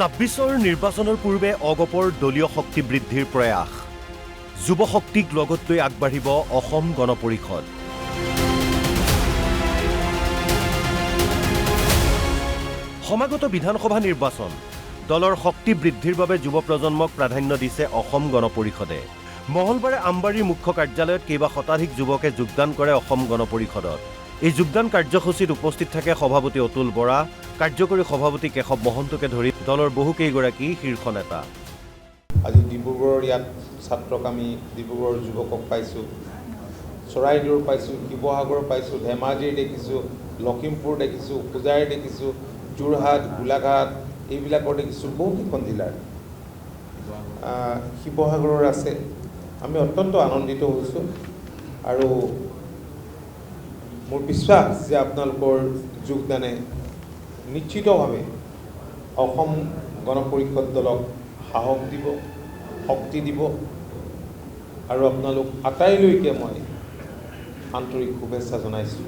২৬ৰ নিৰ্বাচনৰ পূৰ্বে অগপৰ দলীয় শক্তি বৃদ্ধিৰ প্ৰয়াস যুৱ শক্তিক লগত লৈ আগবাঢ়িব অসম গণ পৰিষদ সমাগত বিধানসভা নিৰ্বাচন দলৰ শক্তি বৃদ্ধিৰ বাবে যুৱ প্ৰজন্মক প্ৰাধান্য দিছে অসম গণ পৰিষদে মহলবাৰে আমবাৰীৰ মুখ্য কাৰ্যালয়ত কেইবা শতাধিক যুৱকে যোগদান কৰে অসম গণ পৰিষদত এই যোগদান কাৰ্যসূচীত উপস্থিত থাকে সভাপতি অতুল বৰা কাৰ্যকৰী সভাপতি কেশৱ মহন্তকে ধৰি দলৰ বহু কেইগৰাকী শীৰ্ষ নেতা আজি ডিব্ৰুগড়ৰ ইয়াত ছাত্ৰক আমি ডিব্ৰুগড়ৰ যুৱকক পাইছোঁ চৰাইদেউৰ পাইছোঁ শিৱসাগৰ পাইছোঁ ধেমাজিৰ দেখিছোঁ লখিমপুৰ দেখিছোঁ পূজাৰী দেখিছোঁ যোৰহাট গোলাঘাট এইবিলাকৰ দেখিছোঁ বহুকেইখন জিলাৰ শিৱসাগৰৰ আছে আমি অত্যন্ত আনন্দিত হৈছোঁ আৰু মোৰ বিশ্বাস যে আপোনালোকৰ যোগদানে নিশ্চিতভাৱে অসম গণ পৰিষদ দলক সাহস দিব শক্তি দিব আৰু আপোনালোক আটাইলৈকে মই আন্তৰিক শুভেচ্ছা জনাইছোঁ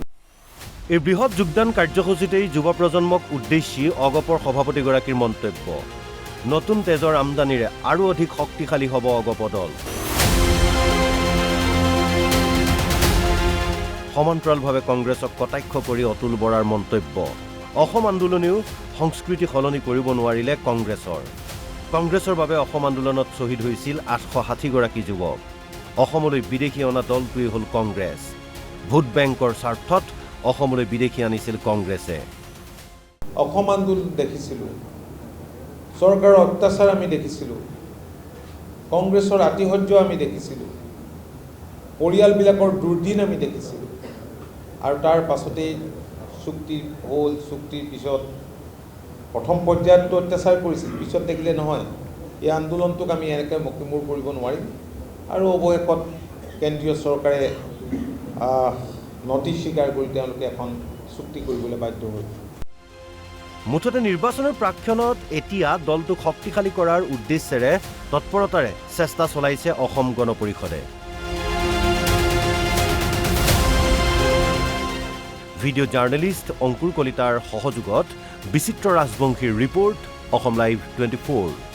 এই বৃহৎ যোগদান কাৰ্যসূচীতেই যুৱ প্ৰজন্মক উদ্দেশ্যি অগপৰ সভাপতিগৰাকীৰ মন্তব্য নতুন তেজৰ আমদানিৰে আৰু অধিক শক্তিশালী হ'ব অগপ দল সমান্তৰালভাৱে কংগ্ৰেছক কটাক্ষ কৰি অতুল বৰাৰ মন্তব্য অসম আন্দোলনেও সংস্কৃতি সলনি কৰিব নোৱাৰিলে কংগ্ৰেছৰ বাবে অসম আন্দোলনত শ্বহীদ হৈছিল 860গৰাকী যুৱক অসমলৈ বিদেশী অনা দলটোৱেই হ'ল কংগ্ৰেছ ভোট বেংকৰ স্বাৰ্থত অসমলৈ বিদেশী আনিছিল কংগ্ৰেছে অসম আন্দোলন দেখিছিলোঁ চৰকাৰৰ অত্যাচাৰ আমি দেখিছিলোঁ কংগ্ৰেছৰ আতিশয্য আমি দেখিছিলোঁ পৰিয়ালবিলাকৰ দুৰ্দিন আমি দেখিছিলোঁ আৰু তাৰ পাছতেই চুক্তি হ'ল চুক্তিৰ পিছত প্ৰথম পৰ্যায়তো অত্যাচাৰ কৰিছিল পিছত দেখিলে নহয় এই আন্দোলনটোক আমি এনেকৈ মকিমূৰ কৰিব নোৱাৰিম আৰু অৱশেষত কেন্দ্ৰীয় চৰকাৰে নটিচ স্বীকাৰ কৰি তেওঁলোকে এখন চুক্তি কৰিবলৈ বাধ্য হ'ল মুঠতে নিৰ্বাচনৰ প্ৰাক্ষণত এতিয়া দলটোক শক্তিশালী কৰাৰ উদ্দেশ্যেৰে তৎপৰতাৰে চেষ্টা চলাইছে অসম গণ পৰিষদে ভিডিঅ' জাৰ্নেলিষ্ট অংকুৰ কলিতাৰ সহযোগত বিচিত্ৰ ৰাজবংশীৰ ৰিপৰ্ট অসম লাইভ 24